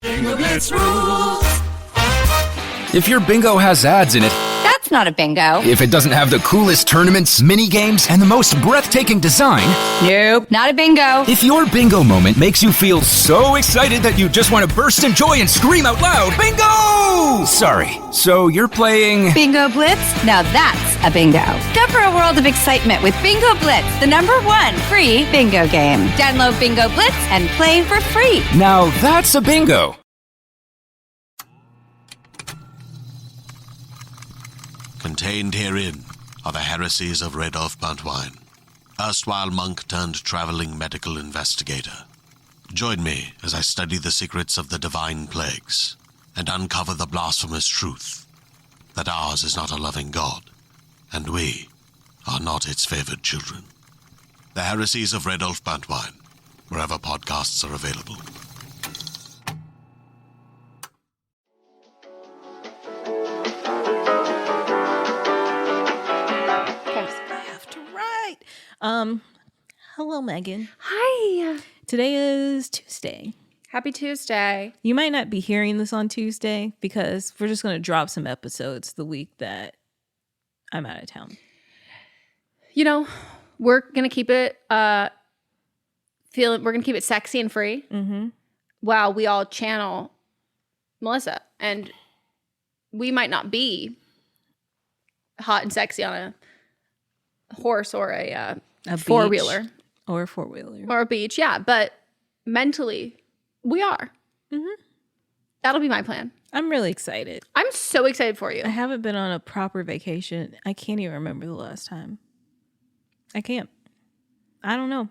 Bingo Blitz rules. If your bingo has ads in it, That's not a bingo. if it doesn't have the coolest tournaments, mini games, and the most breathtaking design, Nope, not a bingo. if your bingo moment makes you feel so excited that you just want to burst in joy and scream out loud, bingo! Sorry, so you're playing... Bingo Blitz? Now that's a bingo. Discover a world of excitement with Bingo Blitz, the #1 free bingo game. Download Bingo Blitz and play for free. Now that's a bingo. Contained herein are the heresies of Radolf Buntwine, erstwhile monk turned traveling medical investigator. Join me as I study the secrets of the divine plagues and uncover the blasphemous truth that ours is not a loving God, and we are not its favored children. The heresies of Radolf Buntwine, wherever podcasts are available. Hello, Megan. Hi. Today is Tuesday. Happy Tuesday. You might not be hearing this on Tuesday because we're just going to drop some episodes the week that I'm out of town. You know, we're going to keep it we're going to keep it sexy and free. Mm-hmm. While we all channel Melissa, and we might not be hot and sexy on a horse or a four-wheeler. Or a four-wheeler. Or a beach, yeah. But mentally, we are. Mm-hmm. That'll be my plan. I'm really excited. I'm so excited for you. I haven't been on a proper vacation. I can't even remember the last time. I can't. I don't know.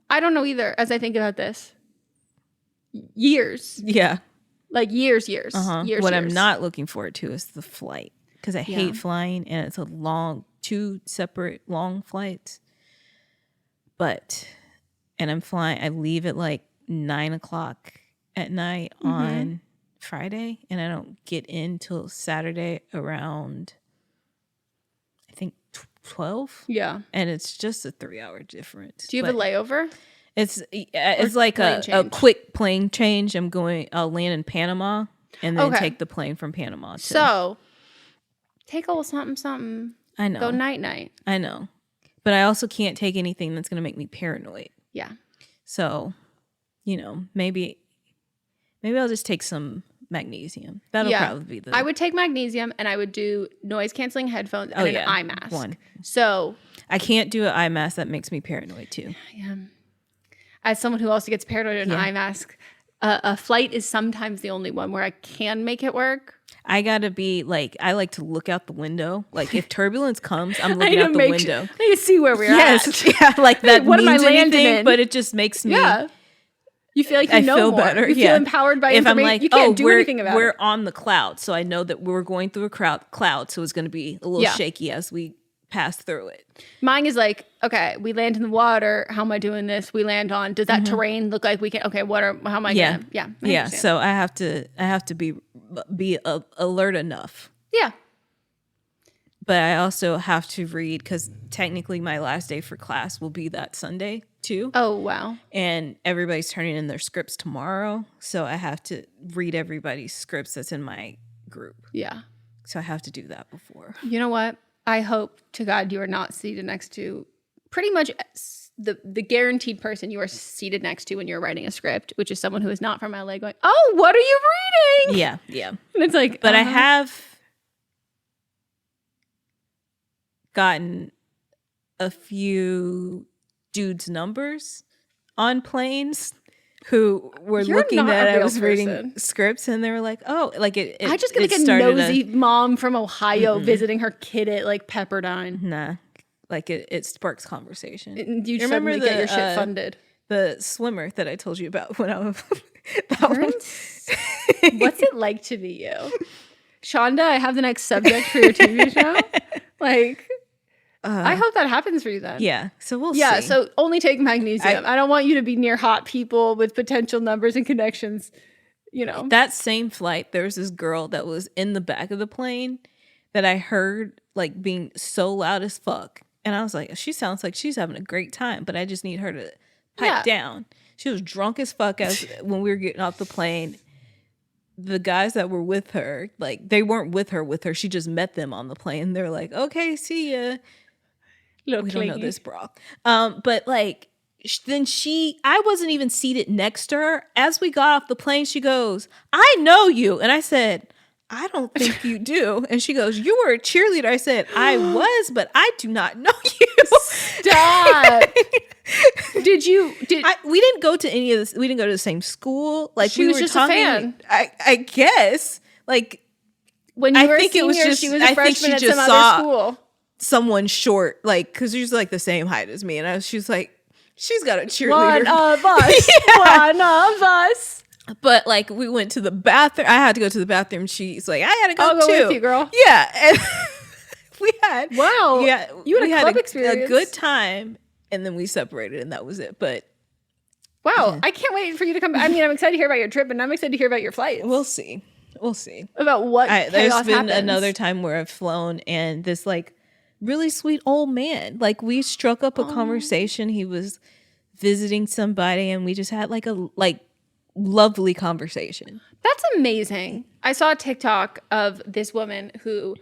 I don't know either as I think about this. Years. Yeah. Like years. What I'm not looking forward to is the flight because I hate flying and it's a two separate long flights. And I'm flying, I leave at like 9:00 at night on Friday, and I don't get in till Saturday around, I think, 12. Yeah. And it's just a 3-hour difference. Do you have a layover? It's like a quick plane change. I'll land in Panama and then take the plane from Panama. So take a little something. I know. Go night. I know. But I also can't take anything that's going to make me paranoid. Yeah. So, maybe I'll just take some magnesium. That'll probably be I would take magnesium and I would do noise canceling headphones and an eye mask. One. So I can't do an eye mask. That makes me paranoid too. Yeah. As someone who also gets paranoid in an eye mask, a flight is sometimes the only one where I can make it work. I gotta be I like to look out the window. Like if turbulence comes, I'm looking out the window. I need to see where we're at. Yes, yeah, like that what am I means landing anything, in? but it just makes me. Yeah. You feel like you know feel more. better. You feel empowered by if information. I'm like, you can't do anything about it. We're on the cloud, so I know that we're going through a cloud, so it's going to be a little shaky as we pass through it. Mine is like, okay, we land in the water. How am I doing this? We land on. Does that terrain look like we can? Okay, how am I? Yeah, gonna, yeah, I yeah. understand. So I have to be alert enough. Yeah. But I also have to read because technically my last day for class will be that Sunday too. Oh, wow. And everybody's turning in their scripts tomorrow. So I have to read everybody's scripts that's in my group. Yeah. So I have to do that before. You know what? I hope to God you are not seated next to pretty much the guaranteed person you are seated next to when you're writing a script, which is someone who is not from LA going, oh, what are you reading? Yeah, yeah. And it's like, but I have gotten a few dudes' numbers on planes who were looking at I was reading scripts and they were like, oh, like it I just get like a nosy mom from Ohio visiting her kid at like Pepperdine. Nah, like it sparks conversation. And you remember get your shit funded. The swimmer that I told you about when I was What's it like to be you? Shonda, I have the next subject for your TV show. Like, I hope that happens for you then. Yeah. So we'll see. Yeah. So only take magnesium. I don't want you to be near hot people with potential numbers and connections. That same flight, there was this girl that was in the back of the plane that I heard like being so loud as fuck. And I was like, she sounds like she's having a great time, but I just need her to pipe down. She was drunk as fuck when we were getting off the plane. the guys that were with her, like they weren't with her. She just met them on the plane. They're like, okay, see ya. We don't know this bra. But like, then I wasn't even seated next to her. As we got off the plane, she goes, I know you. And I said, I don't think you do. And she goes, you were a cheerleader. I said, I was, but I do not know you. Stop. We didn't go to any of this. We didn't go to the same school. Like she was just talking, a fan. I guess. Like when you were a senior, she was a freshman at some other school. Someone short, like, because she's like the same height as me. And she was like, she's got a cheerleader. One of us. Yeah. One of us. But like we went to the bathroom. I had to go to the bathroom. She's like, I had to go I'll go too. with you, girl. Yeah. And we had you had a club experience. A good time. And then we separated and that was it. But wow, I can't wait for you to come back. I mean, I'm excited to hear about your trip and I'm excited to hear about your flights. We'll see. About what there's been happens. another time where I've flown and this like really sweet old man, like we struck up a conversation. He was visiting somebody and we just had like a lovely conversation. That's amazing. I saw a TikTok of this woman who,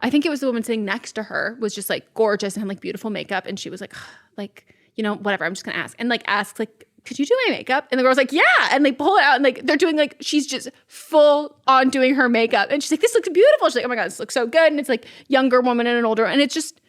I think it was the woman sitting next to her, was just like gorgeous and had like beautiful makeup. And she was like, whatever, I'm just going to ask. And like asks like, could you do my makeup? And the girl's like, yeah. And they pull it out and like, they're doing like, she's just full on doing her makeup. And she's like, this looks beautiful. She's like, oh my God, this looks so good. And it's like younger woman and an older one. And it just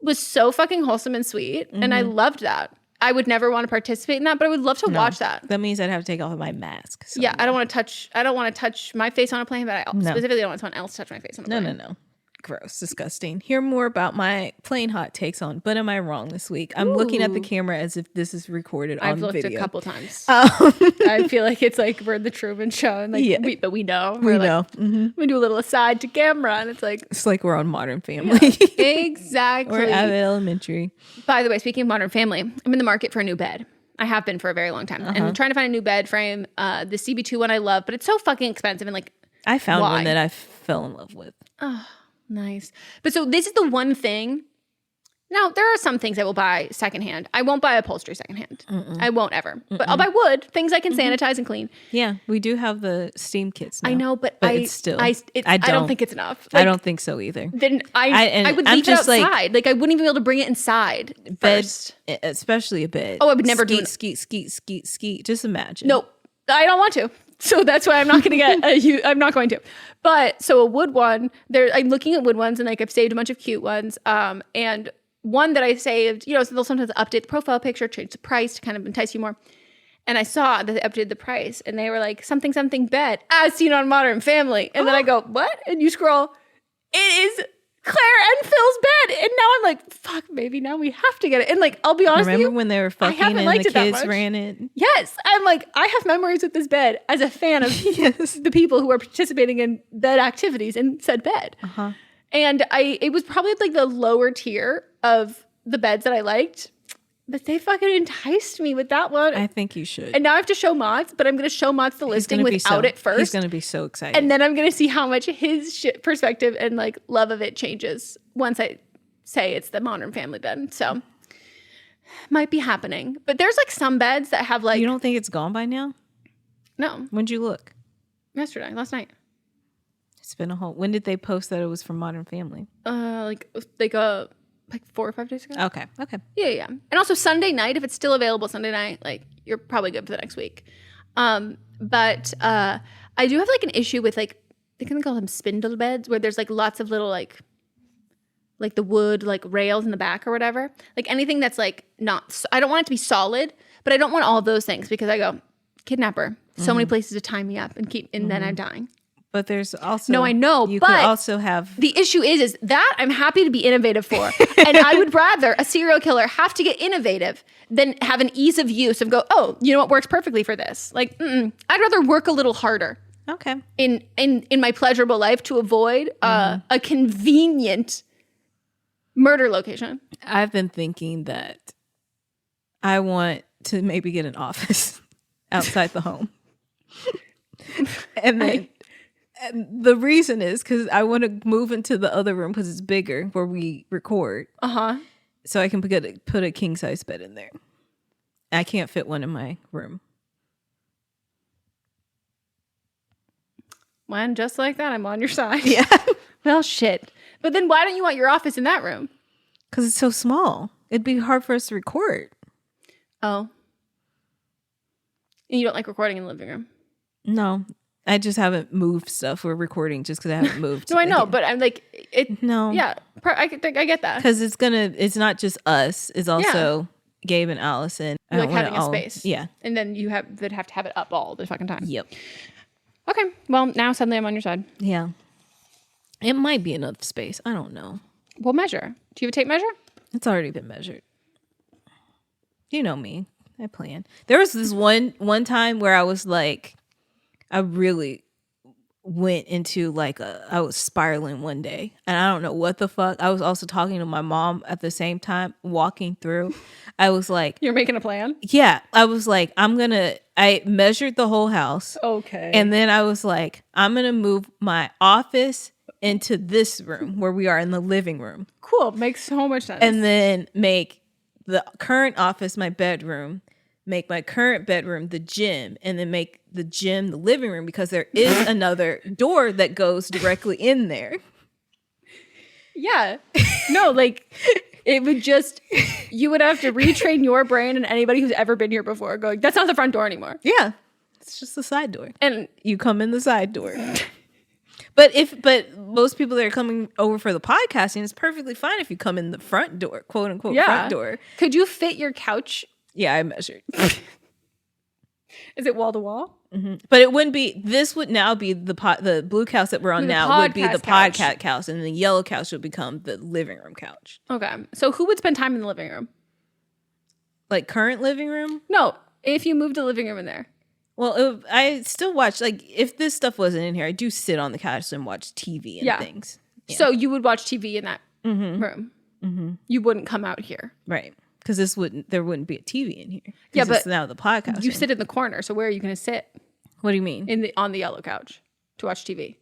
was so fucking wholesome and sweet. Mm-hmm. And I loved that. I would never want to participate in that, but I would love to watch that. That means I'd have to take off my mask. So yeah, I don't want to touch my face on a plane, but I specifically don't want someone else to touch my face on a plane. No. Gross, disgusting. Hear more about my plane hot takes on But Am I Wrong this week. I'm looking at the camera as if this is recorded on video. I've looked a couple times. I feel like it's like we're the Truman Show, and like but we know. We know. Mm-hmm. We do a little aside to camera, and it's like we're on Modern Family. Yeah, exactly. Or Abbott Elementary. By the way, speaking of Modern Family, I'm in the market for a new bed. I have been for a very long time, and I'm trying to find a new bed frame. The CB2 one I love, but it's so fucking expensive, and like I found one that I fell in love with. Oh. Nice. But so this is the one thing. Now, there are some things I will buy secondhand. I won't buy upholstery secondhand. I won't ever. But I'll buy wood, things I can sanitize and clean. Yeah, we do have the steam kits now. I know, but it's still, I don't think it's enough. Like, I don't think so either. Then I would leave it outside. Like I wouldn't even be able to bring it inside first. Especially a bed. Oh, I would never do it. Skeet. Just imagine. Nope. I don't want to. So that's why I'm not going to get I'm not going to. But so a wood one, I'm looking at wood ones and like I've saved a bunch of cute ones. And one that I saved, so they'll sometimes update the profile picture, change the price to kind of entice you more. And I saw that they updated the price and they were like something bed as seen on Modern Family. And then I go, what? And you scroll, it is Claire and Phil's bed. And now I'm like, fuck, maybe now we have to get it. And like, I'll be honest with you. Remember when they were fucking and the kids ran it? Yes. I'm like, I have memories with this bed as a fan of the people who are participating in bed activities in said bed. And it was probably like the lower tier of the beds that I liked. But they fucking enticed me with that one. I think you should. And now I have to show Mods, but I'm going to show Mods the listing without it first. He's going to be so excited. And then I'm going to see how much his perspective and like love of it changes once I say it's the Modern Family bed. So might be happening. But there's like some beds that have like... You don't think it's gone by now? No. When'd you look? Yesterday, last night. It's been a whole... When did they post that it was from Modern Family? Like 4 or 5 days ago. Okay. Yeah. And also Sunday night, if it's still available Sunday night, like you're probably good for the next week. But I do have like an issue with like, they can call them spindle beds where there's like lots of little like the wood, like rails in the back or whatever. Like anything that's like not, I don't want it to be solid, but I don't want all of those things because I go, kidnapper, so many places to tie me up and then I'm dying. But there's also... No, I know, you but could also have... The issue is that I'm happy to be innovative for. And I would rather a serial killer have to get innovative than have an ease of use of go, oh, you know what works perfectly for this? Like, I'd rather work a little harder. Okay. In my pleasurable life to avoid a convenient murder location. I've been thinking that I want to maybe get an office outside the home. And then... And the reason is because I want to move into the other room because it's bigger where we record. So I can put a king size bed in there. I can't fit one in my room. When just like that, I'm on your side. Yeah. Well, shit. But then why don't you want your office in that room? Because it's so small. It'd be hard for us to record. Oh. And you don't like recording in the living room? No. I just haven't moved stuff. We're recording just because I haven't moved. No, I know, but I'm like, it. No. Yeah, I get that. Because it's not just us. It's also Gabe and Allison. You like having a space. Yeah. And then they'd have to have it up all the fucking time. Yep. Okay. Well, now suddenly I'm on your side. Yeah. It might be enough space. I don't know. We'll measure. Do you have a tape measure? It's already been measured. You know me. I plan. There was this one time where I was like, I really went into I was spiraling one day, and I don't know what the fuck. I was also talking to my mom at the same time, walking through. I was like, you're making a plan? Yeah. I was like, I measured the whole house. Okay. And then I was like, I'm going to move my office into this room where we are in the living room. Cool. Makes so much sense. And then make the current office my bedroom, make my current bedroom the gym, and then make the gym the living room, because there is another door that goes directly in there. Yeah. No, like it would just, you would have to retrain your brain and anybody who's ever been here before going, that's not the front door anymore. Yeah. It's just the side door. And you come in the side door. But most people that are coming over for the podcasting, it's perfectly fine if you come in the front door, quote unquote, front door. Could you fit your couch? Yeah, I measured. Is it wall to wall? Mm-hmm. But it wouldn't be. This would now be the blue couch that we're on now would be the podcast couch, and the yellow couch would become the living room couch. Okay, so who would spend time in the living room? Like current living room? No, if you moved the living room in there. Well, I still watch, like, if this stuff wasn't in here, I do sit on the couch and watch TV and things. Yeah. So you would watch TV in that room. Mm-hmm. You wouldn't come out here, right? Because there wouldn't be a TV in here. Yeah, but it's now the podcast. You sit in the corner. So where are you going to sit? What do you mean? On the yellow couch to watch TV.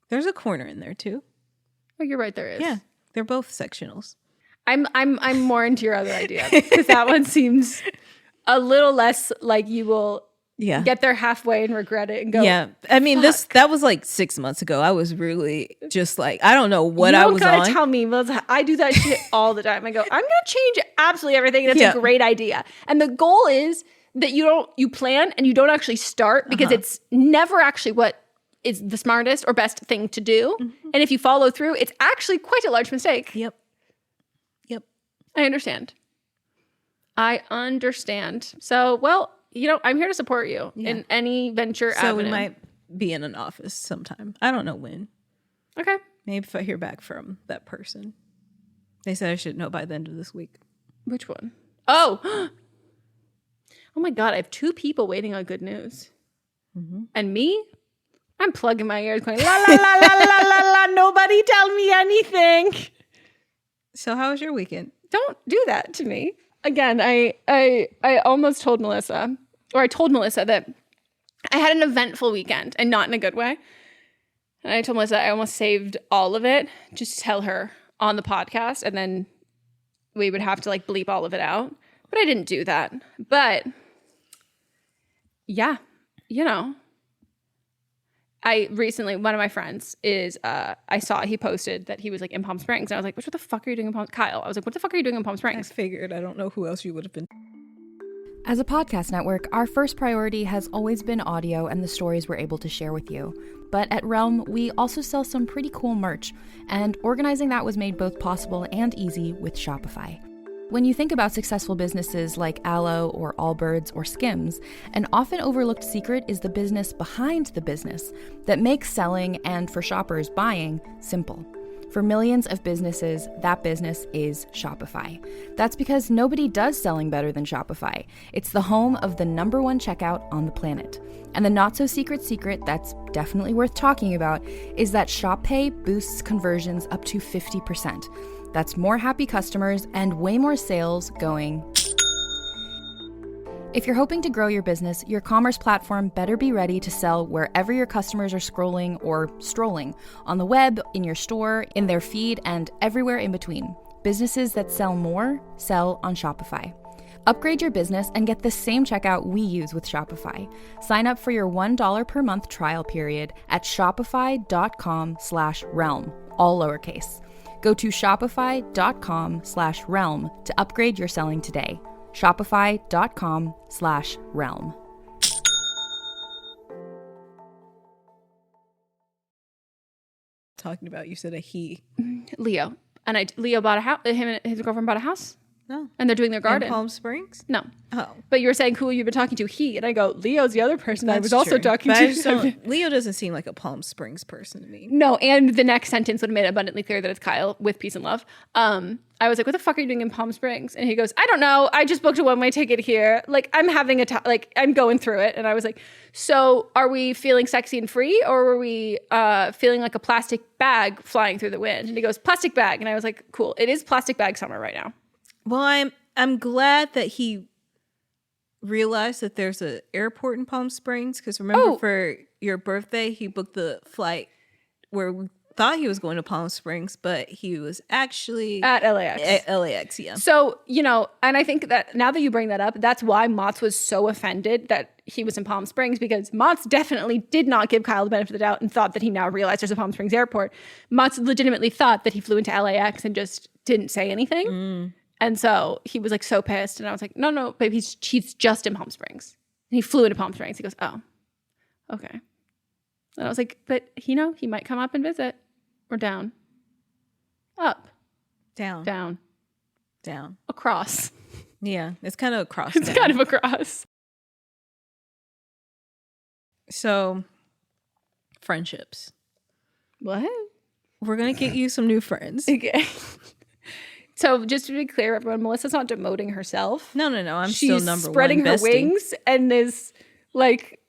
There's a corner in there too. Oh, you're right. There is. Yeah, they're both sectionals. I'm more into your other idea, because that one seems a little less like you will. Yeah. Get there halfway and regret it and go. Yeah. I mean, that was like 6 months ago. I was really just like, I don't know what I was on. You gotta tell me, Melissa. I do that shit all the time. I go, I'm going to change absolutely everything. And it's a great idea. And the goal is that you plan and you don't actually start, because it's never actually what is the smartest or best thing to do. Mm-hmm. And if you follow through, it's actually quite a large mistake. Yep. I understand. So, well, I'm here to support you in any venture avenue. So we might be in an office sometime. I don't know when. Okay. Maybe if I hear back from that person. They said I should know by the end of this week. Which one? Oh. Oh my God. I have 2 people waiting on good news. Mm-hmm. And me? I'm plugging my ears going, la, la, la, la, la, la, la. Nobody tell me anything. So how was your weekend? Don't do that to me. Again, I almost told Melissa, or I told Melissa that I had an eventful weekend, and not in a good way. And I told Melissa I almost saved all of it just to tell her on the podcast, and then we would have to bleep all of it out. But I didn't do that. But yeah, I recently, one of my friends is, I saw he posted that he was in Palm Springs. And I was like, what the fuck are you doing in Palm Springs? Kyle, I was like, what the fuck are you doing in Palm Springs? I figured. I don't know who else you would have been. As a podcast network, our first priority has always been audio and the stories we're able to share with you. But at Realm, we also sell some pretty cool merch, and organizing that was made both possible and easy with Shopify. When you think about successful businesses like Aloe or Allbirds or Skims, an often overlooked secret is the business behind the business that makes selling and, for shoppers, buying simple. For millions of businesses, that business is Shopify. That's because nobody does selling better than Shopify. It's the home of the #1 checkout on the planet. And the not-so-secret secret that's definitely worth talking about is that Shop Pay boosts conversions up to 50%. That's more happy customers and way more sales going. If you're hoping to grow your business, your commerce platform better be ready to sell wherever your customers are scrolling or strolling, on the web, in your store, in their feed, and everywhere in between. Businesses that sell more, sell on Shopify. Upgrade your business and get the same checkout we use with Shopify. Sign up for your $1 per month trial period at shopify.com/realm, all lowercase. Go to shopify.com/realm to upgrade your selling today. Shopify.com/realm. Talking about, you said a he. Leo. And Leo bought a house. Him and his girlfriend bought a house. No. And they're doing their garden. In Palm Springs? No. Oh. But you were saying who you've been talking to, he. And I go, Leo's the other person I was also true. talking But to. I just don't- Leo doesn't seem like a Palm Springs person to me. No, and the next sentence would have made it abundantly clear that it's Kyle with peace and love. I was like, what the fuck are you doing in Palm Springs? And he goes, I don't know. I just booked a one-way ticket here. Like, I'm having I'm going through it. And I was like, so are we feeling sexy and free, or were we feeling like a plastic bag flying through the wind? And he goes, plastic bag. And I was like, cool. It is plastic bag summer right now. Well, I'm glad that he realized that there's an airport in Palm Springs, because remember for your birthday, he booked the flight where we thought he was going to Palm Springs, but he was actually At LAX. At LAX, yeah. So, and I think that now that you bring that up, that's why Mott's was so offended that he was in Palm Springs, because Mott's definitely did not give Kyle the benefit of the doubt and thought that he now realized there's a Palm Springs airport. Mott's legitimately thought that he flew into LAX and just didn't say anything. And so he was like so pissed. And I was like, no, babe, he's just in Palm Springs. And he flew into Palm Springs. He goes, oh, okay. And I was like, but he might come up and visit. Or down. Up. Down. Down. Down. Across. Yeah, it's kind of across. It's kind of across. So, friendships. What? We're going to get you some new friends. Okay. So just to be clear, everyone, Melissa's not demoting herself. No. I'm She's still number one. spreading her bestie. wings and is like,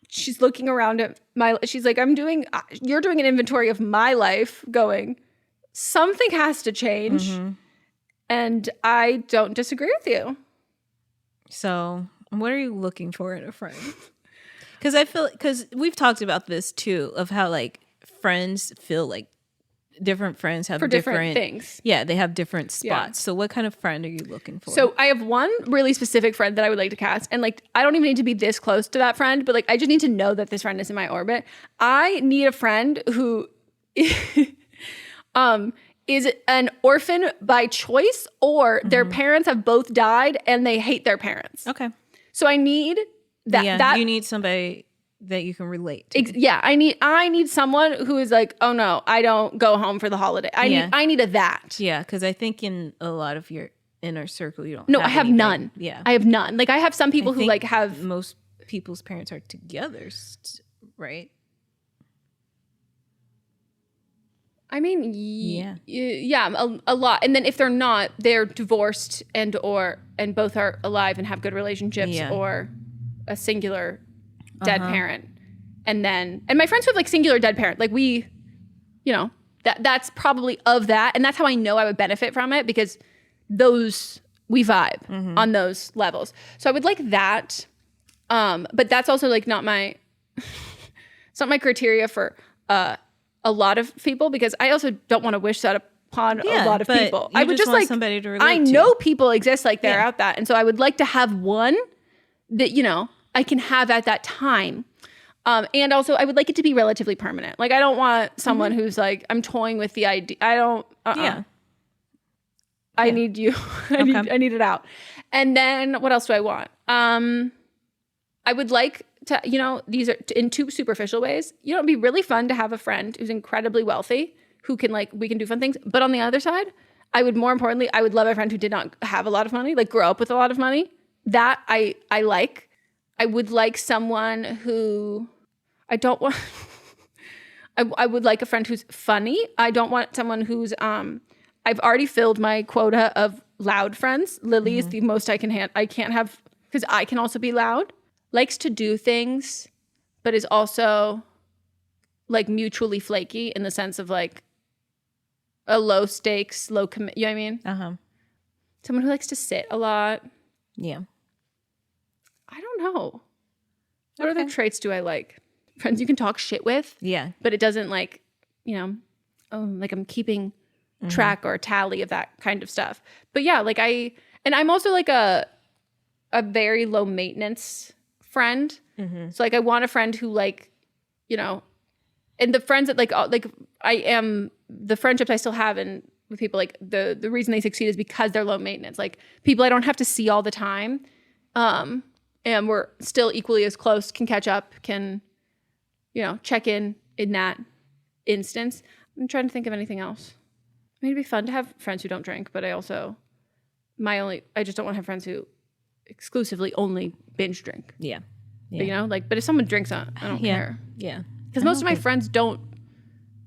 she's looking around at she's like, you're doing an inventory of my life, going, something has to change. And I don't disagree with you. So what are you looking for in a friend? Because we've talked about this too, of how like friends feel like different friends have For different things. Yeah, they have different spots. Yeah. So what kind of friend are you looking for? So I have one really specific friend that I would like to cast. And like, I don't even need to be this close to that friend, but like, I just need to know that this friend is in my orbit. I need a friend who is an orphan by choice, or their parents have both died and they hate their parents. Okay. So I need that. Yeah, you need somebody that you can relate to. I need someone who is like, oh no, I don't go home for the holiday. I need a that. Yeah, because I think in a lot of your inner circle, you don't. No, I have anything. none. Yeah, I have none. Like I have some people who like have. Most people's parents are together, right? I mean, yeah, a lot. And then if they're not, they're divorced and both are alive and have good relationships, or a singular dead parent. And my friends who have like singular dead parent, like we, that's probably of that. And that's how I know I would benefit from it, because we vibe on those levels. So I would like that. But that's also like it's not my criteria for, a lot of people, because I also don't want to wish that upon a lot of people. I would just want like somebody to relate I to. know people exist like they're out that, and so I would like to have one that I can have at that time. And also I would like it to be relatively permanent. Like I don't want someone who's like, I'm toying with the idea. I don't. I need you. I need it out. And then what else do I want? I would like to, these are in two superficial ways. It'd be really fun to have a friend who's incredibly wealthy, who can we can do fun things. But on the other side, I would love a friend who did not have a lot of money, like grow up with a lot of money. That I like. I would like someone who I don't want. I would like a friend who's funny. I don't want someone who's I've already filled my quota of loud friends. Lily is the most I can I can't have, because I can also be loud. Likes to do things, but is also like mutually flaky in the sense of like a low stakes, low commit. You know what I mean? Someone who likes to sit a lot. Yeah. I don't know. What other traits do I like? Friends you can talk shit with. Yeah. But it doesn't like, like I'm keeping track or tally of that kind of stuff. But yeah, like And I'm also like a very low maintenance friend. So like I want a friend who like, you know, and the friends that like I am, the friendships I still have and with people, like the reason they succeed is because they're low maintenance. Like people I don't have to see all the time. And we're still equally as close, can catch up, can, you know, check in that instance. I'm trying to think of anything else. I mean, it'd be fun to have friends who don't drink, but I just don't want to have friends who exclusively only binge drink. Yeah. You know, like, but if someone drinks, I don't care. Yeah. Because most of my friends don't,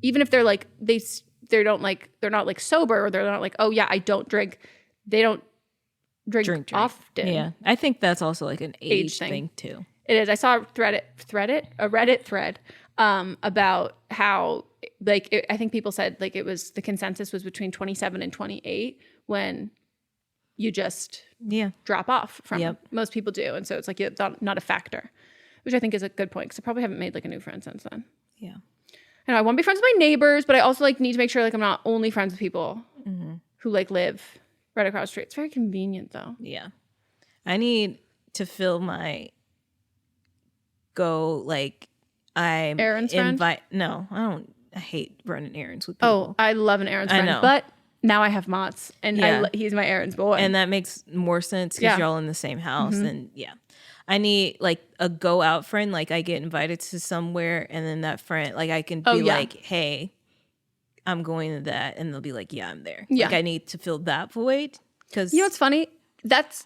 even if they're like, they're not like sober or they're not like, oh yeah, I don't drink. They don't drink. Often. Yeah. I think that's also like an age thing too. It is. I saw a Reddit thread about how like, I think people said like it was, the consensus was between 27 and 28 when you just drop off from it. Most people do. And so it's like, it's not a factor, which I think is a good point because I probably haven't made like a new friend since then. Yeah. And I want to be friends with my neighbors, but I also like need to make sure like I'm not only friends with people who like live right across the street. It's very convenient though. Yeah. I need to fill my errands friend? No, I hate running errands with people. Oh, I love an errands friend. But now I have Mott's and he's my errands boy. And that makes more sense because you're all in the same house. And I need like a go out friend. Like I get invited to somewhere and then that friend, like I can be like, hey, I'm going to that. And they'll be like, yeah, I'm there. Like I need to fill that void. Because you know what's funny? That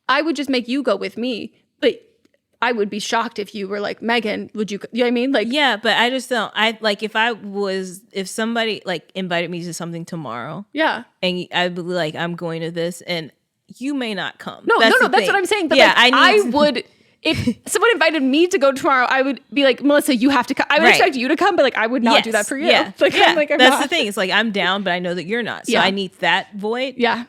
I would just make you go with me. But I would be shocked if you were like, Megan, would you know what I mean? Like, yeah, but I just don't. If somebody like invited me to something tomorrow, and I'd be like, I'm going to this, and you may not come. No, that's what I'm saying. But I would. If someone invited me to go tomorrow, I would be like, Melissa, you have to come. I would expect you to come, but like, I would not do that for you. Yeah, I'm that's the thing. It's like I'm down, but I know that you're not. So I need that void. Yeah.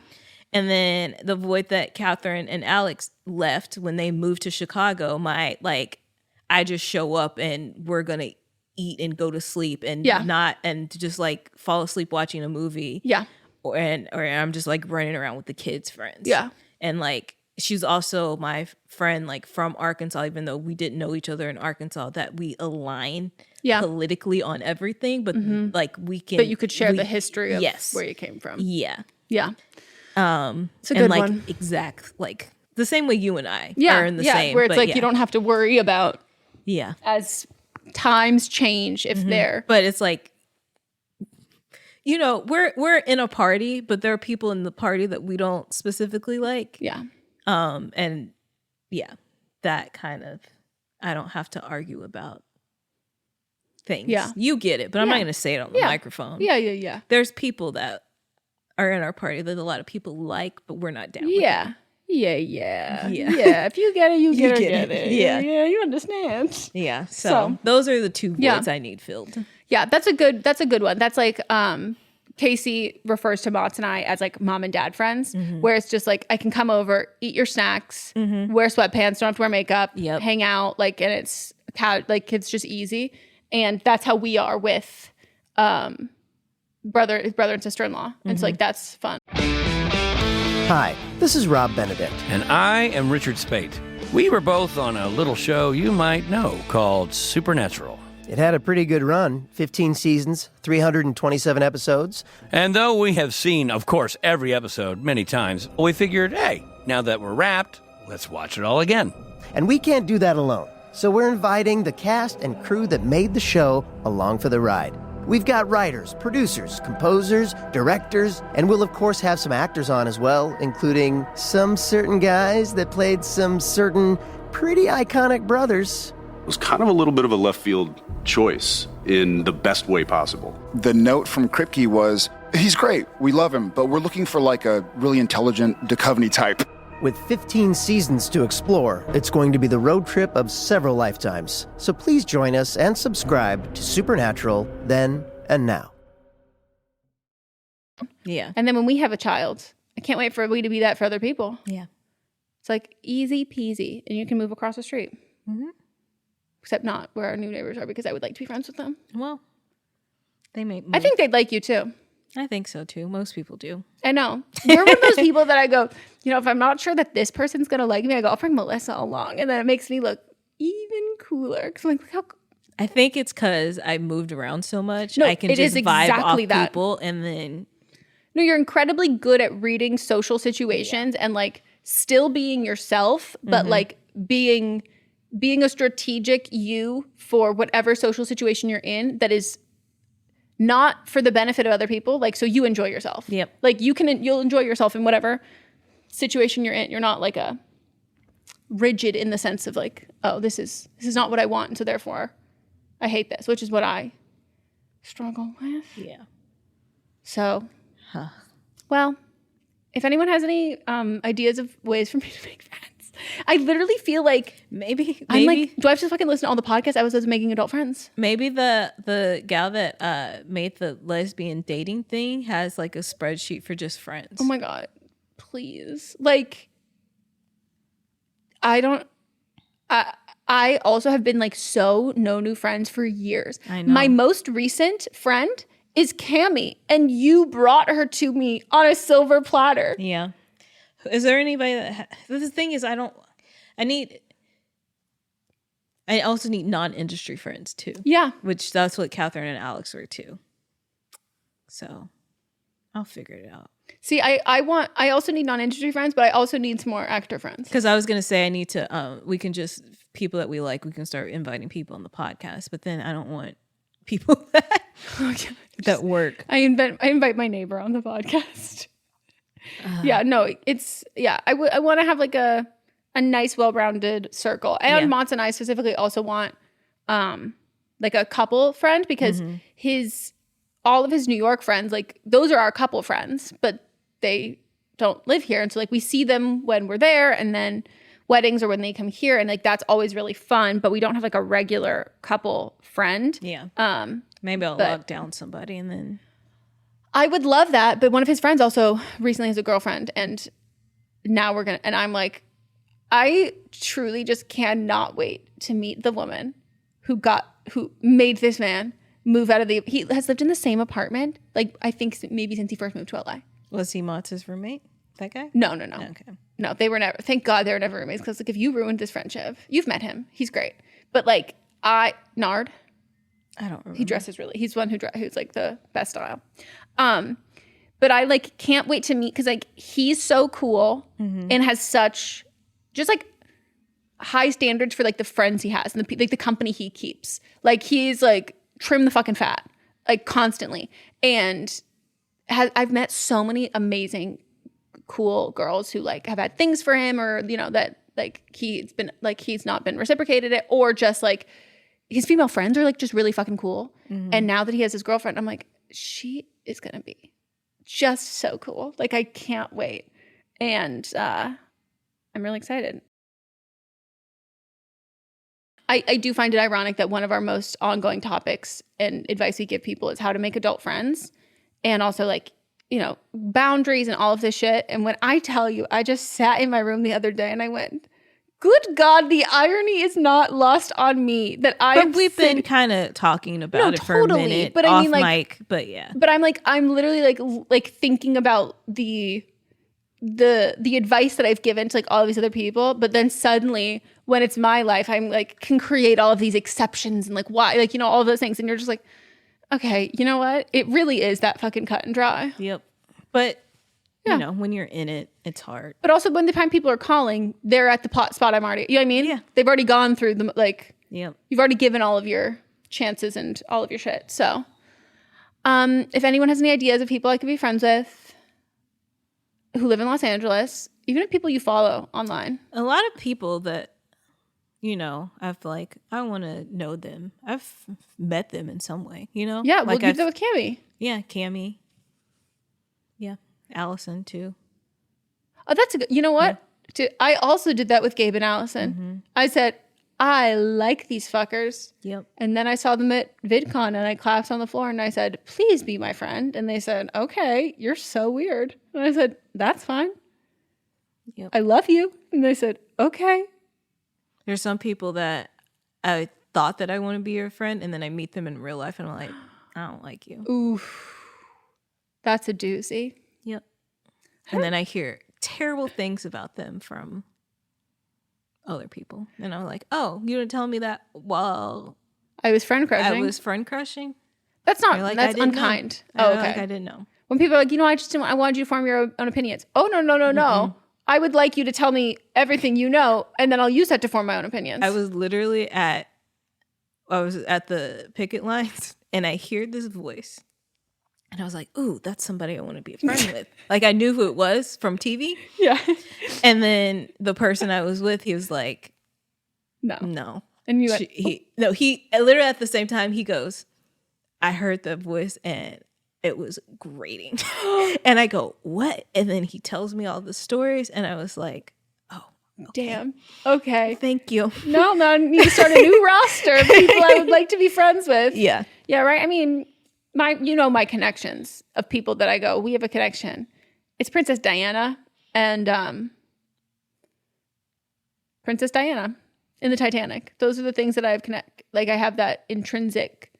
And then the void that Catherine and Alex left when they moved to Chicago, I just show up and we're going to eat and go to sleep and and just like fall asleep watching a movie. Yeah. Or I'm just like running around with the kids' friends. Yeah. And like, she's also my friend like from Arkansas, even though we didn't know each other in Arkansas, that we align politically on everything, but like we can. But you could share the history of where you came from. Yeah. Yeah. It's a good one. Exact, like the same way you and I are in the same. Where it's like you don't have to worry about as times change if they're. But it's like, you know, we're in a party, but there are people in the party that we don't specifically like. Yeah. And that kind of, I don't have to argue about things. Yeah. You get it, but I'm not going to say it on the microphone. Yeah. There's people that are in our party that a lot of people like, but we're not down with it. Yeah. If you get it, you get it. Yeah, you understand. Yeah. So those are the two voids I need filled. Yeah, that's a good one. That's like Casey refers to Mott's and I as like mom and dad friends, where it's just like I can come over, eat your snacks, wear sweatpants, don't have to wear makeup, hang out, like, and it's just easy. And that's how we are with brother and sister-in-law. And so like that's fun. Hi, this is Rob Benedict. And I am Richard Spate. We were both on a little show you might know called Supernatural. It had a pretty good run, 15 seasons, 327 episodes. And though we have seen, of course, every episode many times, we figured, hey, now that we're wrapped, let's watch it all again. And we can't do that alone. So we're inviting the cast and crew that made the show along for the ride. We've got writers, producers, composers, directors, and we'll of course have some actors on as well, including some certain guys that played some certain pretty iconic brothers. It was kind of a little bit of a left field choice in the best way possible. The note from Kripke was, he's great, we love him, but we're looking for like a really intelligent Duchovny type. With 15 seasons to explore, it's going to be the road trip of several lifetimes. So please join us and subscribe to Supernatural then and now. Yeah. And then when we have a child, I can't wait for we to be that for other people. Yeah. It's like easy peasy, and you can move across the street. Mm-hmm. Except not where our new neighbors are, because I would like to be friends with them. Well, they may move. I think they'd like you too. I think so too. Most people do. I know. You're one of those people that I go, you know, if I'm not sure that this person's going to like me, I go, I'll bring Melissa along. And then it makes me look even cooler. Because I'm like, look how I think it's because I moved around so much. No, I can it just is vibe exactly off that. people and then... No, you're incredibly good at reading social situations and like still being yourself, but like being a strategic you for whatever social situation you're in that is not for the benefit of other people. Like, so you enjoy yourself. Yep. Like you'll enjoy yourself in whatever situation you're in. You're not like a rigid in the sense of like, oh, this is not what I want. And so therefore I hate this, which is what I struggle with. Yeah. So, well, if anyone has any ideas of ways for me to make friends, I literally feel like maybe I'm like, do I have to fucking listen to all the podcast episodes of making adult friends? Maybe the gal that made the lesbian dating thing has like a spreadsheet for just friends. Oh my God, please. Like, I also have been like so no new friends for years. I know. My most recent friend is Cammie, and you brought her to me on a silver platter. Yeah. Is there anybody that... The thing is, I also need non-industry friends too. Yeah. Which that's what Catherine and Alex were too. So I'll figure it out. See, I also need non-industry friends, but I also need some more actor friends. Because I was going to say I need to, we can just, people that we like, we can start inviting people on the podcast. But then I don't want people that work. I invite my neighbor on the podcast. I want to have like a nice, well-rounded circle. And Mons and I specifically also want like a couple friend because all of his New York friends, like those are our couple friends, but they don't live here. And so like we see them when we're there and then weddings or when they come here. And like that's always really fun, but we don't have like a regular couple friend. Yeah. Maybe I'll lock down somebody and then. I would love that. But one of his friends also recently has a girlfriend and now and I'm like, I truly just cannot wait to meet the woman who made this man move out of he has lived in the same apartment, like I think maybe since he first moved to LA. Was he Motz's roommate? That guy? No. Okay. No, they were never. Thank God they were never roommates because like if you ruined this friendship, you've met him. He's great, but like Nard. I don't remember. He dresses really. He's one who's like the best style. But I like can't wait to meet because like he's so cool and has such just like high standards for like the friends he has and the company he keeps. Like he's like trim the fucking fat like constantly, and I've met so many amazing, cool girls who like have had things for him or you know that like he's not been reciprocated it or just like his female friends are like just really fucking cool. And now that he has his girlfriend, I'm like, she is gonna be just so cool. Like I can't wait. And I'm really excited. I do find it ironic that one of our most ongoing topics and advice we give people is how to make adult friends and also like, you know, boundaries and all of this shit. And when I tell you, I just sat in my room the other day and I went, good God, the irony is not lost on me that we've been kind of talking about it for a minute, but I mean, like, mic, but yeah. But I'm literally like thinking about the advice that I've given to like all of these other people, but then suddenly when it's my life, I'm like can create all of these exceptions and like why, like you know all of those things, and you're just like, okay, you know what? It really is that fucking cut and dry. Yep. But you know, when you're in it, it's hard. But also when the time people are calling, they're at the spot I'm already. You know what I mean? Yeah. They've already gone through the like. Yep. You've already given all of your chances and all of your shit. So, if anyone has any ideas of people I could be friends with who live in Los Angeles, even if people you follow online, a lot of people that you know, I've like I want to know them. I've met them in some way. You know? Yeah. Like we'll do that with Cammie. Yeah, Cammie. Yeah. Allison too. Oh, that's a good. You know what? Yeah. I also did that with Gabe and Allison. I said, I like these fuckers. Yep. And then I saw them at VidCon and I collapsed on the floor and I said, please be my friend. And they said, okay, you're so weird. And I said, that's fine. Yep. I love you. And they said, okay. There's some people that I thought that I want to be your friend and then I meet them in real life and I'm like, I don't like you. Oof. That's a doozy. Yep. And then I hear terrible things about them from other people. And I'm like, oh, you didn't tell me that? Well, I was friend crushing. I was friend crushing? That's not, like, that's unkind. Oh, okay. Like I didn't know. When people are like, I wanted you to form your own opinions. Oh, no. I would like you to tell me everything you know, and then I'll use that to form my own opinions. I was literally at the picket lines, and I hear this voice. And I was like, ooh, that's somebody I want to be a friend with. Like, I knew who it was from TV. Yeah. And then the person I was with, he was like, no. And you went, he literally at the same time, he goes, I heard the voice and it was grating. And I go, what? And then he tells me all the stories. And I was like, oh, okay. Damn. Okay. Thank you. No, I need to start a new roster of people I would like to be friends with. Yeah. Yeah, right? I mean, my connections of people that I go, we have a connection. It's Princess Diana and Princess Diana in the Titanic. Those are the things that I have that intrinsic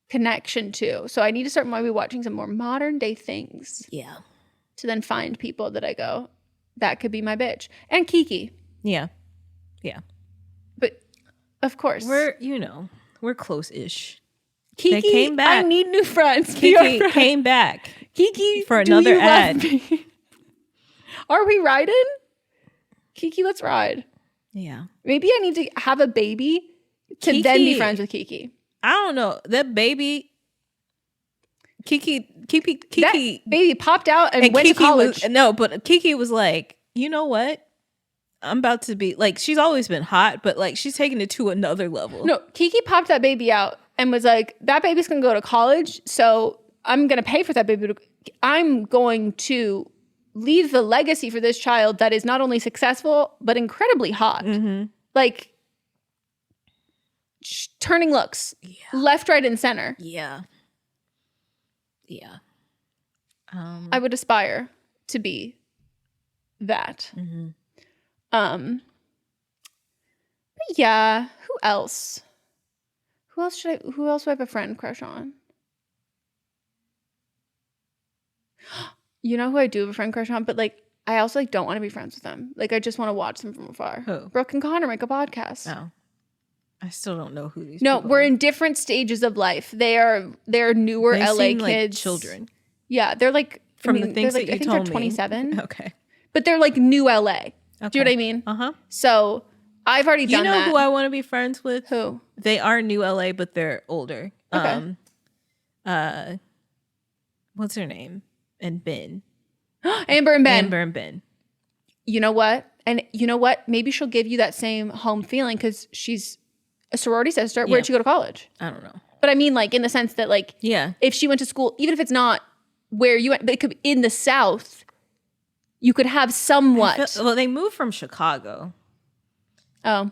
connection to. So I need to start maybe watching some more modern day things. Yeah. To then find people that I go, that could be my bitch. And Kiki. Yeah. Yeah. But of course. We're close-ish. Kiki, they came back. I need new friends. Kiki came back. Kiki, for another ad. Are we riding? Kiki, let's ride. Yeah. Maybe I need to have a baby to then be friends with Kiki. I don't know. That baby, Kiki. That baby popped out and went Kiki to college. But Kiki was like, you know what? I'm about to be like, she's always been hot, but like she's taking it to another level. No, Kiki popped that baby out and was like, that baby's going to go to college. So I'm going to pay for that baby. I'm going to leave the legacy for this child that is not only successful, but incredibly hot. Mm-hmm. Like turning looks left, right, and center. Yeah. Yeah. I would aspire to be that. Mm-hmm. But yeah, who else? Who else do I have a friend crush on? You know who I do have a friend crush on, but like I also like don't want to be friends with them. Like I just want to watch them from afar. Who? Brooke and Connor make a podcast. Oh. I still don't know who these No, people we're are. in different stages of life. They're newer They LA seem kids. like children. Yeah, they're like From the things that you I think told they're me. 27. Okay. But they're like new LA. Okay. Do you know what I mean? Uh-huh. So I've already done that. You know who I want to be friends with? Who? They are new LA, but they're older. Okay. What's her name? And Ben. Amber and Ben. Amber and Ben. You know what? And you know what? Maybe she'll give you that same home feeling because she's a sorority sister. Yeah. Where'd she go to college? I don't know. But I mean, like, in the sense that, like, Yeah. if she went to school, even if it's not where you went, but it could be in the South, you could have somewhat. Well, they moved from Chicago. Oh.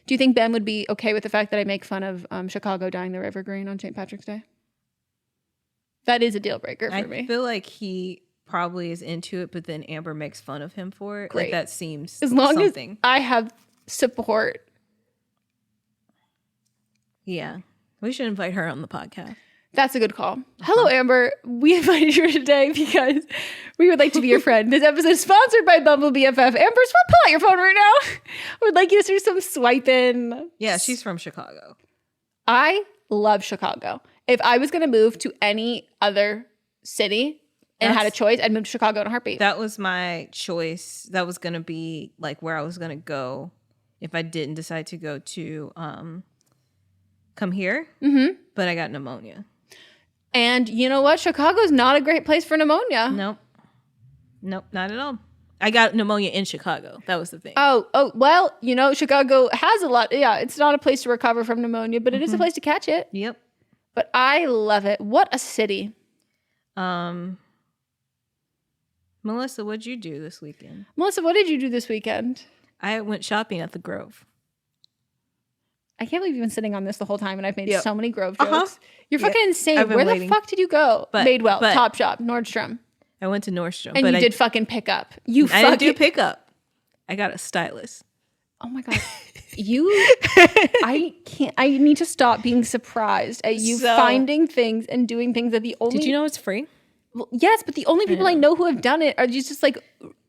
Do you think Ben would be okay with the fact that I make fun of Chicago dyeing the river green on St. Patrick's Day? That is a deal breaker for me. I feel like he probably is into it, but then Amber makes fun of him for it. Great. Like that seems as long something. as I have support. Yeah. We should invite her on the podcast. That's a good call. Hello, Amber. We invited you today because we would like to be your friend. This episode is sponsored by Bumble BFF. Amber, pull out your phone right now. I would like you to do some swiping. Yeah, she's from Chicago. I love Chicago. If I was going to move to any other city and had a choice, I'd move to Chicago in a heartbeat. That was my choice. That was going to be like where I was going to go if I didn't decide to go to come here. Mm-hmm. But I got pneumonia. And you know what? Chicago's not a great place for pneumonia. Nope, not at all. I got pneumonia in Chicago. That was the thing. Oh, well, you know, Chicago has a lot. Yeah, it's not a place to recover from pneumonia, but it is a place to catch it. Yep. But I love it. What a city. Melissa, what'd you do this weekend? Melissa, what did you do this weekend? I went shopping at the Grove. I can't believe you've been sitting on this the whole time and I've made so many Grove jokes. Uh-huh. You're fucking insane. Where the fuck did you go? Madewell, Topshop, Nordstrom. I went to Nordstrom. And but you did fucking pick up. I didn't do pick up. I got a stylist. Oh my God. I need to stop being surprised at you finding things and doing things that the only. Did you know it's free? Well, yes, but the only people I know who have done it are just like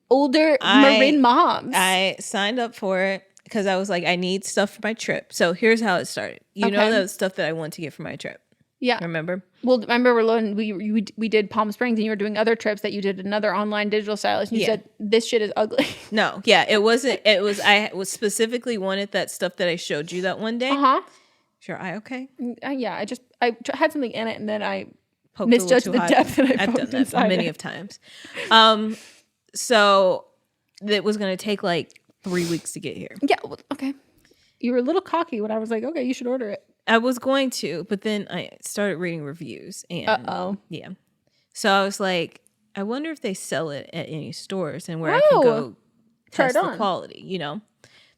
older Marin moms. I signed up for it because I was like, I need stuff for my trip. So here's how it started. You know the stuff that I want to get for my trip. Yeah. Remember? Well, I remember we did Palm Springs and you were doing other trips that you did another online digital stylist. And you said, this shit is ugly. No. Yeah. It wasn't. It was, I was specifically wanted that stuff that I showed you that one day. Sure. Okay? Yeah. I had something in it and then I poked misjudged the depth that I I've poked done that many of times. So it was going to take like 3 weeks to get here. Yeah. Well, okay. You were a little cocky when I was like, okay, you should order it. I was going to, but then I started reading reviews and yeah. So I was like, I wonder if they sell it at any stores and where I can go test the quality, you know.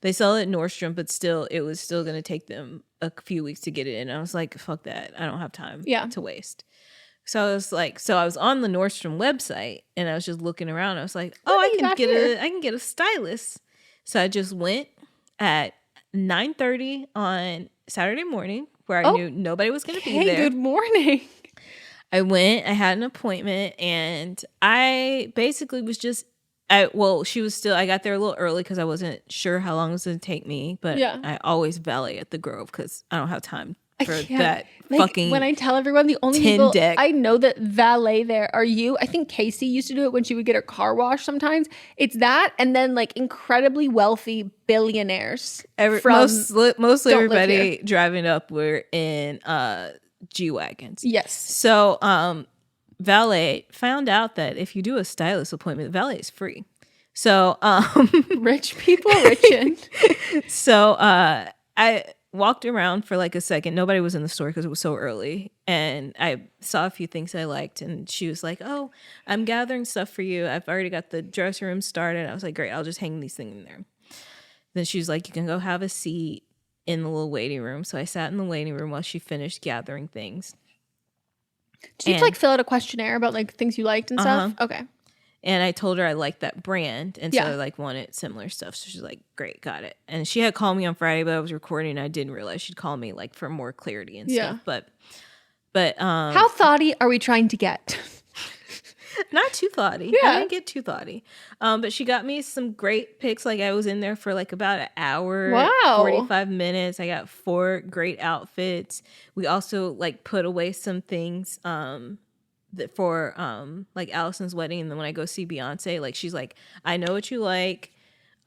They sell it at Nordstrom, but still it was still going to take them a few weeks to get it in. I was like, fuck that. I don't have time to waste. So I was like, I was on the Nordstrom website and I was just looking around. I was like, I can get a stylist. So I just went at 9:30 on Saturday morning where I knew nobody was going to be there. Good morning. I went, I had an appointment and I basically was just, I got there a little early because I wasn't sure how long it was going to take me, but I always valet at the Grove because I don't have time for that fucking when I tell everyone the only people I know that valet there are you. I think Casey used to do it when she would get her car washed sometimes. It's that and then like incredibly wealthy billionaires. Mostly everybody driving up were in G-Wagons. Yes. So valet found out that if you do a stylist appointment, valet is free. So rich people richin'. So I walked around for like a second. Nobody was in the store because it was so early. And I saw a few things I liked. And she was like, oh, I'm gathering stuff for you. I've already got the dressing room started. I was like, great, I'll just hang these things in there. Then she was like, you can go have a seat in the little waiting room. So I sat in the waiting room while she finished gathering things. Did you have to like fill out a questionnaire about like things you liked and stuff? Okay. And I told her I liked that brand. And so I like wanted similar stuff. So she's like, great, got it. And she had called me on Friday, but I was recording and I didn't realize she'd call me like for more clarity and stuff. But how thoughty are we trying to get? Not too thoughty. I didn't get too thoughty. But she got me some great pics. Like I was in there for like about an hour, 45 minutes. I got 4 great outfits. We also like put away some things for like Allison's wedding. And then when I go see Beyonce, like she's like, I know what you like.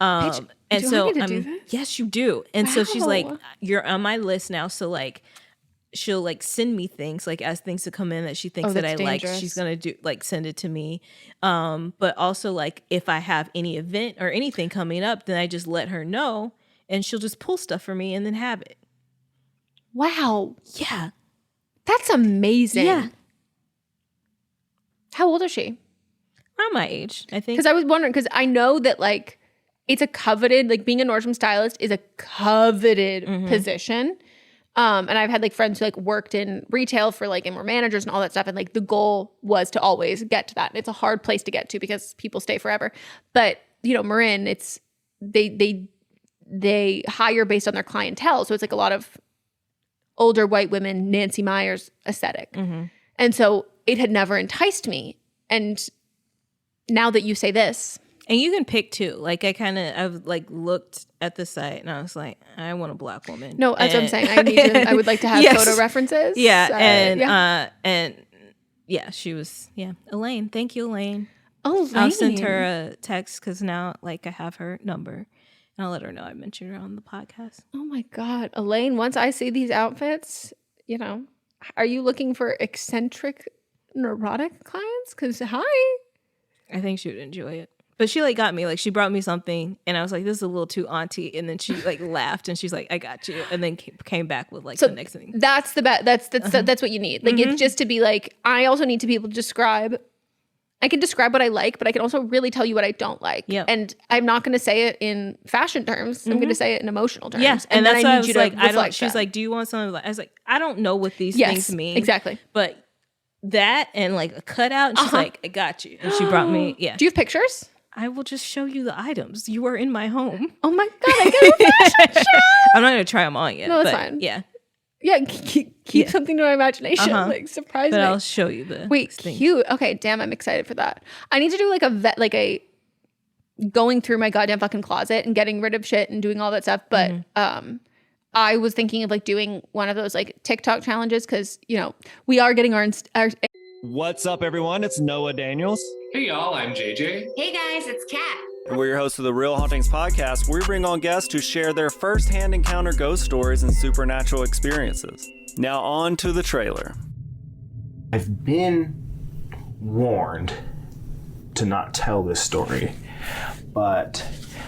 Bitch, and do so I need to do this? Yes, you do. And so she's like, you're on my list now. So like she'll like send me things like as things to come in that she thinks that I like. She's gonna do like send it to me. But also like if I have any event or anything coming up, then I just let her know and she'll just pull stuff for me and then have it. Wow. Yeah. That's amazing. Yeah. How old is she? Around my age, I think. Because I was wondering, because I know that like it's a coveted, like being a Nordstrom stylist is a coveted position. And I've had like friends who like worked in retail for like and were managers and all that stuff. And like the goal was to always get to that. And it's a hard place to get to because people stay forever. But you know, Marin, it's they hire based on their clientele. So it's like a lot of older white women, Nancy Meyers aesthetic. And so it had never enticed me. And now that you say this. And you can pick too. Like I've like looked at the site and I was like, I want a black woman. No, that's what I'm saying. I would like to have photo references. Yeah. And she was, Alaine. Thank you, Alaine. Oh, Alaine. I'll send her a text because now like I have her number. And I'll let her know I mentioned her on the podcast. Oh my God. Alaine, once I see these outfits, you know, are you looking for eccentric, neurotic clients? Because hi. I think she would enjoy it. But she like got me, like she brought me something and I was like, this is a little too auntie. And then she like laughed and she's like, I got you. And then came back with like the next thing. That's the best. That's what you need. Like it's just to be like, I also need to be able to describe. I can describe what I like, but I can also really tell you what I don't like. Yep. And I'm not going to say it in fashion terms. I'm going to say it in emotional terms. Yeah. And that's then why I need you to like, reflect she's that. like, do you want something like, I was like, I don't know what these things mean. Exactly. But that and like a cutout. And she's like, I got you. And she brought me. Yeah. Do you have pictures? I will just show you the items. You are in my home. Oh my God, I get a fashion show. I'm not going to try them on yet. No, that's fine. Yeah. Yeah, keep something to my imagination. Like surprise me. But I'll show you the. Wait, cute. Okay, damn, I'm excited for that. I need to do like a going through my goddamn fucking closet and getting rid of shit and doing all that stuff. But I was thinking of like doing one of those like TikTok challenges because we are getting our. What's up, everyone? It's Noah Daniels. Hey, y'all. I'm JJ. Hey, guys. It's Kat. And we're your hosts of the Real Hauntings podcast. We bring on guests to share their first-hand encounter ghost stories and supernatural experiences. Now on to the trailer. I've been warned to not tell this story, but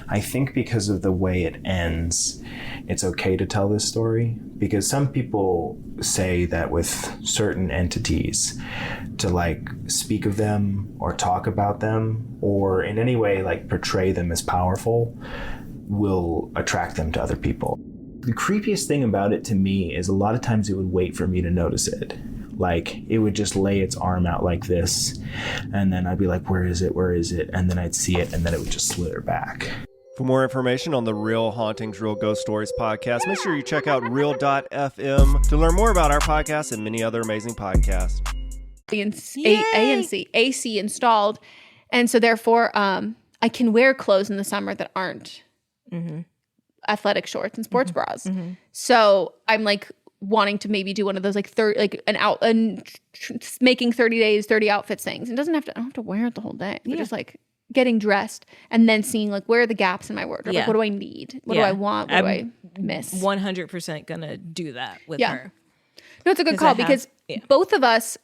I think because of the way it ends, it's okay to tell this story, because some people say that with certain entities, to like speak of them or talk about them or in any way like portray them as powerful will attract them to other people. The creepiest thing about it to me is a lot of times it would wait for me to notice it. Like it would just lay its arm out like this, and then I'd be like, where is it? Where is it? And then I'd see it, and then it would just slither back. For more information on the Real Hauntings, Real Ghost Stories podcast, make sure you check out real.fm to learn more about our podcast and many other amazing podcasts. AC installed, and so therefore I can wear clothes in the summer that aren't athletic shorts and sports bras. So I'm like wanting to maybe do one of those like making 30 days 30 outfits things. I don't have to wear it the whole day, but just like getting dressed and then seeing like where are the gaps in my wardrobe. Like, what do I need? What do I want? What do I miss? 100% gonna do that with her. No, it's a good call because both of us,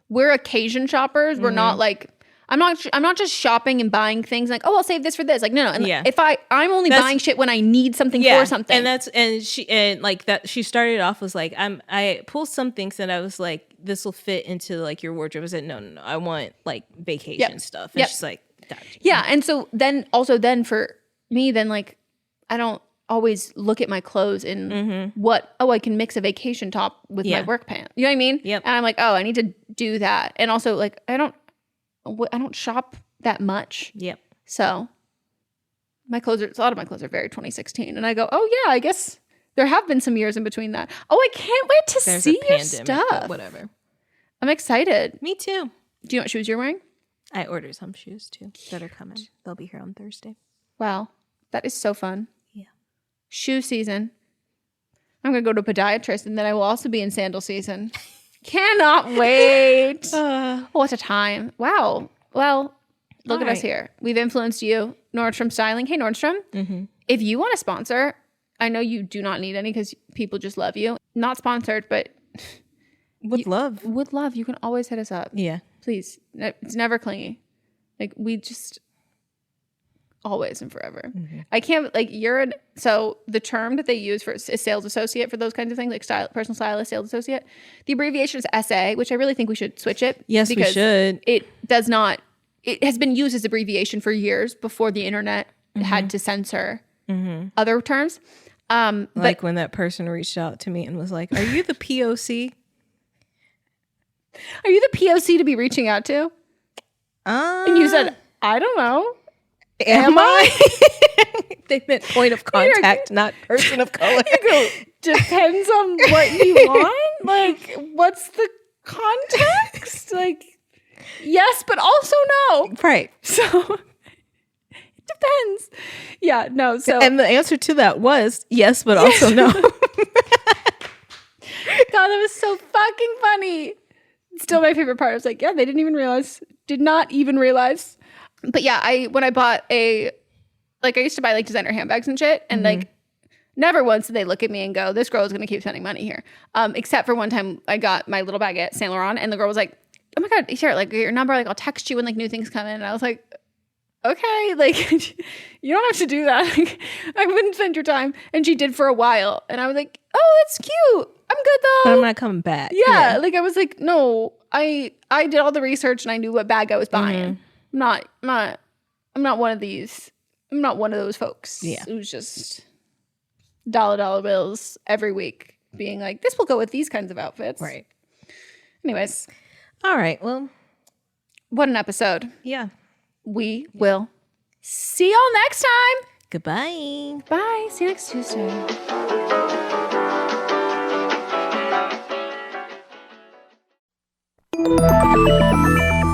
we're occasion shoppers. We're not like, I'm not just shopping and buying things like, oh, I'll save this for this. Like, no. And if I'm only buying shit when I need something for something. And she started off was like, I pulled some things that I was like, this will fit into like your wardrobe. I said, no. I want like vacation stuff. And she's like, gotcha. Yeah. And so then for me, then like, I don't always look at my clothes in I can mix a vacation top with my work pants. You know what I mean? Yep. And I'm like, oh, I need to do that. And also like, I don't shop that much. Yep. So a lot of my clothes are very 2016. And I go, oh yeah, I guess there have been some years in between that. Oh, I can't wait to see your stuff. Whatever. I'm excited. Me too. Do you know what shoes you're wearing? I ordered some shoes too that are coming. They'll be here on Thursday. Wow. That is so fun. Yeah. Shoe season. I'm going to go to a podiatrist and then I will also be in sandal season. Cannot wait. What a time. Wow. Well, look at us here. We've influenced you. Nordstrom Styling. Hey, Nordstrom. If you want to sponsor, I know you do not need any because people just love you. Not sponsored, but Would love. You can always hit us up. Yeah. Please. It's never clingy. Like we just always and forever. I can't like so the term that they use for a sales associate for those kinds of things, like personal stylist, sales associate, the abbreviation is SA, which I really think we should switch it. Yes, we should. It has been used as abbreviation for years before the internet had to censor other terms. Like when that person reached out to me and was like, are you the POC? Are you the POC to be reaching out to? And you said, I don't know. Am I? They meant point of contact, not person of color. You go, depends on what you want. Like, what's the context? Like, yes, but also no. Right. So, it depends. Yeah, no. So, and the answer to that was yes, but also no. God, that was so fucking funny. Still my favorite part. I was like, yeah, they did not even realize. But yeah, when I bought I used to buy like designer handbags and shit, and like never once did they look at me and go, this girl is going to keep spending money here. Except for one time I got my little bag at Saint Laurent and the girl was like, oh my God, sure, like your number, like I'll text you when like new things come in. And I was like, okay, like you don't have to do that. Like, I wouldn't spend your time. And she did for a while. And I was like, oh, that's cute. I'm good though. But I'm not coming back. Yeah. Like I was like, no, I did all the research and I knew what bag I was buying. I'm not one of these. I'm not one of those folks. Yeah. Who's just dollar bills every week being like, this will go with these kinds of outfits. Right. Anyways. All right. Well, what an episode. Yeah. We will see y'all next time. Goodbye. Bye. See you next Tuesday.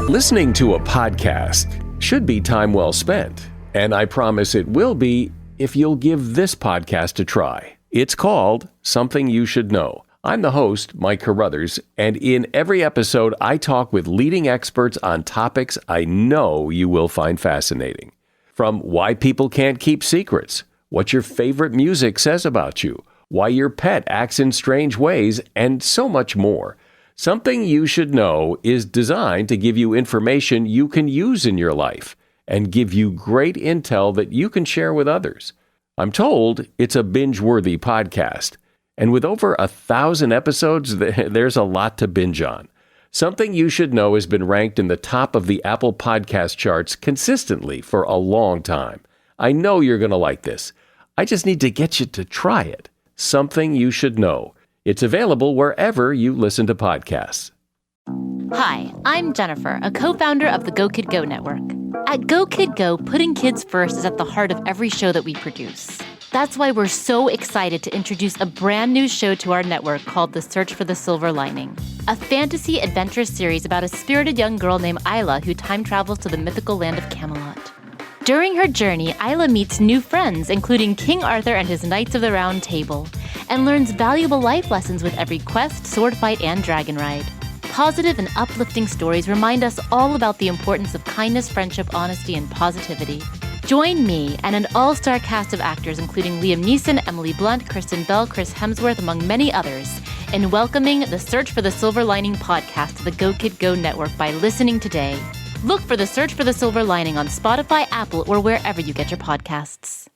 Listening to a podcast should be time well spent, and I promise it will be if you'll give this podcast a try. It's called Something You Should Know. I'm the host, Mike Carruthers, and in every episode, I talk with leading experts on topics I know you will find fascinating. From why people can't keep secrets, what your favorite music says about you, why your pet acts in strange ways, and so much more. Something You Should Know is designed to give you information you can use in your life and give you great intel that you can share with others. I'm told it's a binge-worthy podcast, and with over 1,000 episodes, there's a lot to binge on. Something You Should Know has been ranked in the top of the Apple Podcast charts consistently for a long time. I know you're going to like this. I just need to get you to try it. Something You Should Know. It's available wherever you listen to podcasts. Hi, I'm Jennifer, a co-founder of the Go Kid Go Network. At Go Kid Go, putting kids first is at the heart of every show that we produce. That's why we're so excited to introduce a brand new show to our network called The Search for the Silver Lining, a fantasy adventure series about a spirited young girl named Isla who time travels to the mythical land of Camelot. During her journey, Isla meets new friends, including King Arthur and his Knights of the Round Table, and learns valuable life lessons with every quest, sword fight, and dragon ride. Positive and uplifting stories remind us all about the importance of kindness, friendship, honesty, and positivity. Join me and an all-star cast of actors including Liam Neeson, Emily Blunt, Kristen Bell, Chris Hemsworth, among many others, in welcoming the Search for the Silver Lining podcast to the Go Kid Go Network by listening today. Look for the Search for the Silver Lining on Spotify, Apple, or wherever you get your podcasts.